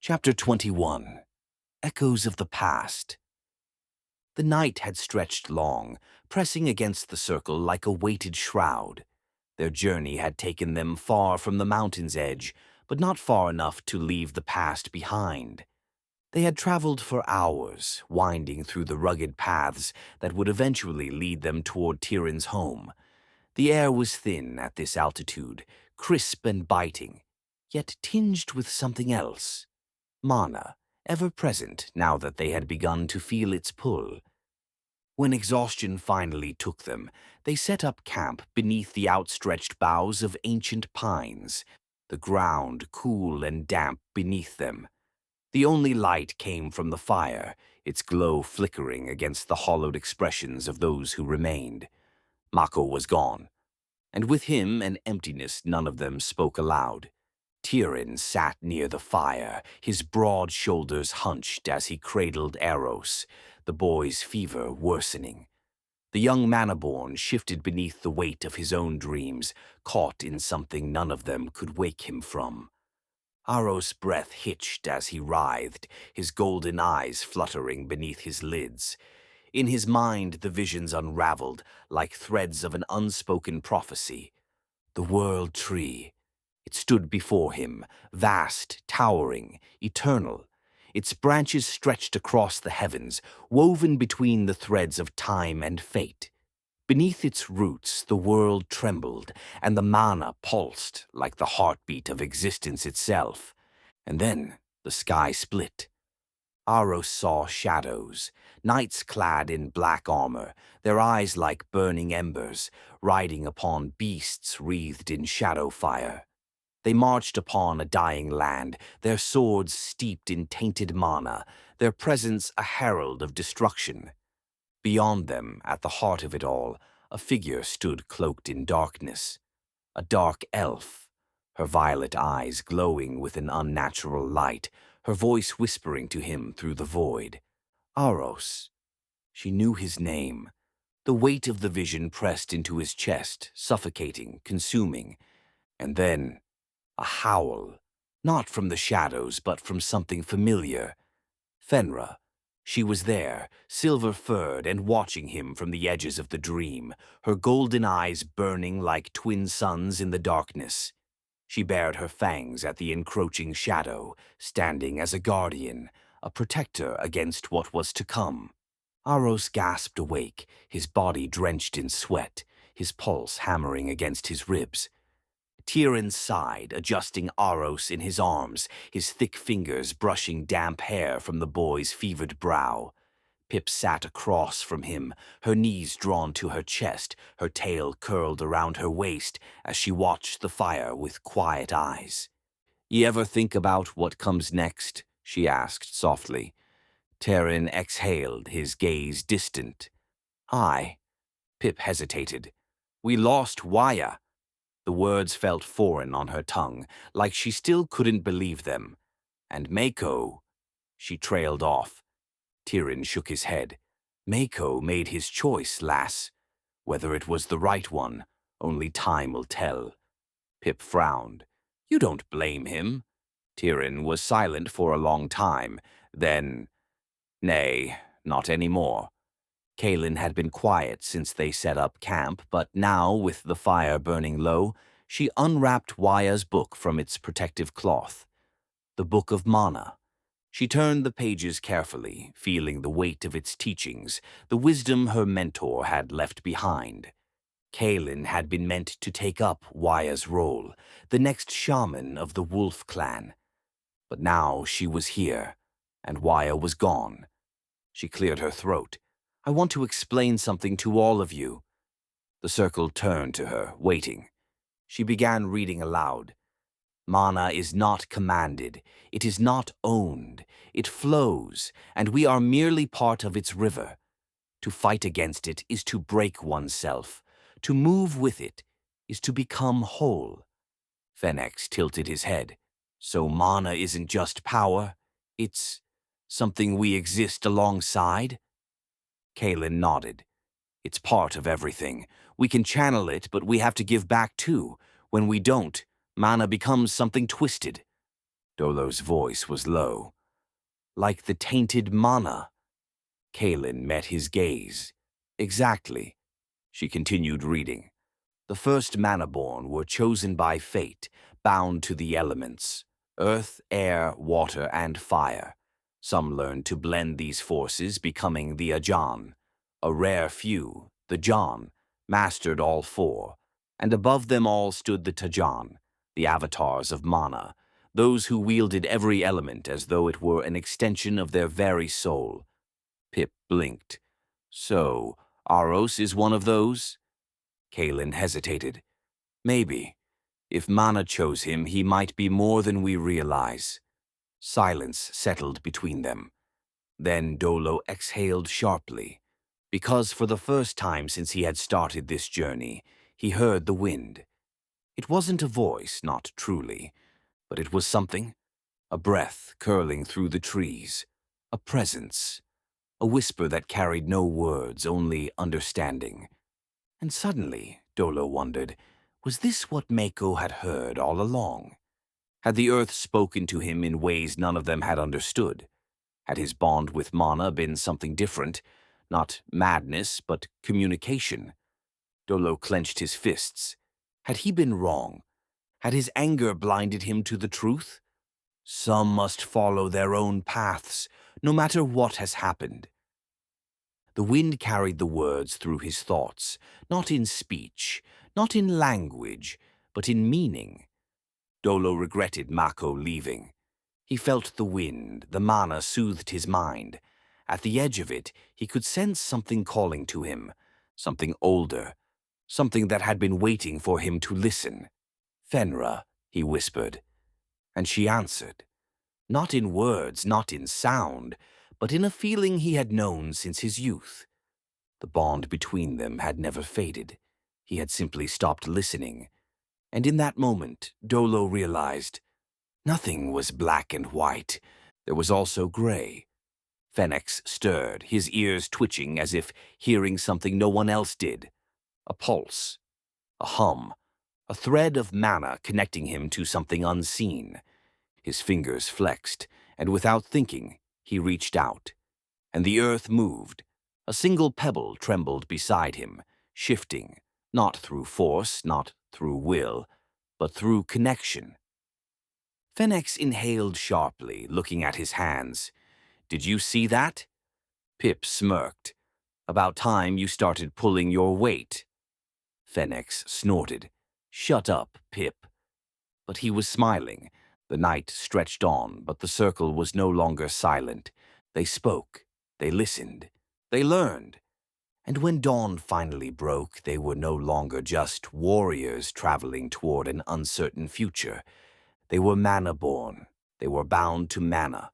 Chapter 21. Echoes of the Past. The night had stretched long, pressing against the circle like a weighted shroud. Their journey had taken them far from the mountain's edge, but not far enough to leave the past behind. They had traveled for hours, winding through the rugged paths that would eventually lead them toward Tyrion's home. The air was thin at this altitude, crisp and biting, yet tinged with something else. Mana, ever present now that they had begun to feel its pull. When exhaustion finally took them, they set up camp beneath the outstretched boughs of ancient pines, the ground cool and damp beneath them. The only light came from the fire, its glow flickering against the hollowed expressions of those who remained. Mako was gone, and with him an emptiness none of them spoke aloud. Tyrion sat near the fire, his broad shoulders hunched as he cradled Eros, the boy's fever worsening. The young Manaborn shifted beneath the weight of his own dreams, caught in something none of them could wake him from. Aros' breath hitched as he writhed, his golden eyes fluttering beneath his lids. In his mind the visions unraveled, like threads of an unspoken prophecy. The World Tree. It stood before him, vast, towering, eternal. Its branches stretched across the heavens, woven between the threads of time and fate. Beneath its roots the world trembled, and the mana pulsed like the heartbeat of existence itself. And then the sky split. Aros saw shadows, knights clad in black armor, their eyes like burning embers, riding upon beasts wreathed in shadow fire. They marched upon a dying land, their swords steeped in tainted mana, their presence a herald of destruction. Beyond them, at the heart of it all, a figure stood cloaked in darkness. A dark elf, her violet eyes glowing with an unnatural light, her voice whispering to him through the void. Aros. She knew his name. The weight of the vision pressed into his chest, suffocating, consuming. And then a howl, not from the shadows, but from something familiar. Fenra. She was there, silver-furred and watching him from the edges of the dream, her golden eyes burning like twin suns in the darkness. She bared her fangs at the encroaching shadow, standing as a guardian, a protector against what was to come. Aros gasped awake, his body drenched in sweat, his pulse hammering against his ribs. Tyrion sighed, adjusting Aros in his arms, his thick fingers brushing damp hair from the boy's fevered brow. Pip sat across from him, her knees drawn to her chest, her tail curled around her waist as she watched the fire with quiet eyes. "You ever think about what comes next?" she asked softly. Tyrion exhaled, his gaze distant. "Aye." Pip hesitated. "We lost Waya." The words felt foreign on her tongue, like she still couldn't believe them. "And Mako." She trailed off. Tyrion shook his head. "Mako made his choice, lass. Whether it was the right one, only time will tell." Pip frowned. "You don't blame him." Tyrion was silent for a long time. Then, "Nay, not anymore." Kaelin had been quiet since they set up camp, but now, with the fire burning low, she unwrapped Waya's book from its protective cloth. The Book of Mana. She turned the pages carefully, feeling the weight of its teachings, the wisdom her mentor had left behind. Kaelin had been meant to take up Waya's role, the next shaman of the Wolf clan. But now she was here, and Waya was gone. She cleared her throat. "I want to explain something to all of you." The circle turned to her, waiting. She began reading aloud. "Mana is not commanded. It is not owned. It flows, and we are merely part of its river. To fight against it is to break oneself. To move with it is to become whole." Fenix tilted his head. "So mana isn't just power. It's something we exist alongside?" Kaelin nodded. "It's part of everything. We can channel it, but we have to give back too. When we don't, mana becomes something twisted." Dolo's voice was low. Like the tainted mana. Kaelin met his gaze. Exactly. She continued reading. The first Mana-born were chosen by fate, bound to the elements, earth, air, water, and fire. Some learned to blend these forces, becoming the Ajan. A rare few, the Jan, mastered all four, and above them all stood the Tajan, the avatars of Mana, those who wielded every element as though it were an extension of their very soul. Pip blinked. So, Aros is one of those? Kaelin hesitated. Maybe. If Mana chose him, he might be more than we realize. Silence settled between them. Then Dolo exhaled sharply, because for the first time since he had started this journey, he heard the wind. It wasn't a voice, not truly, but it was something. A breath curling through the trees. A presence. A whisper that carried no words, only understanding. And suddenly, Dolo wondered, was this what Mako had heard all along? Had the earth spoken to him in ways none of them had understood? Had his bond with Mana been something different? Not madness, but communication? Dolo clenched his fists. Had he been wrong? Had his anger blinded him to the truth? Some must follow their own paths, no matter what has happened. The wind carried the words through his thoughts, not in speech, not in language, but in meaning. Dolo regretted Mako leaving. He felt the wind, the mana soothed his mind. At the edge of it, he could sense something calling to him, something older, something that had been waiting for him to listen. Fenra, he whispered. And she answered. Not in words, not in sound, but in a feeling he had known since his youth. The bond between them had never faded. He had simply stopped listening. And in that moment, Dolo realized nothing was black and white. There was also gray. Fenix stirred, his ears twitching as if hearing something no one else did. A pulse, a hum, a thread of mana connecting him to something unseen. His fingers flexed, and without thinking, he reached out. And the earth moved. A single pebble trembled beside him, shifting, not through force, not through will, but through connection. Fenix inhaled sharply, looking at his hands. Did you see that? Pip smirked. About time you started pulling your weight. Fenix snorted. Shut up, Pip. But he was smiling. The night stretched on, but the circle was no longer silent. They spoke. They listened. They learned. And when dawn finally broke, they were no longer just warriors traveling toward an uncertain future. They were mana-born. They were bound to mana.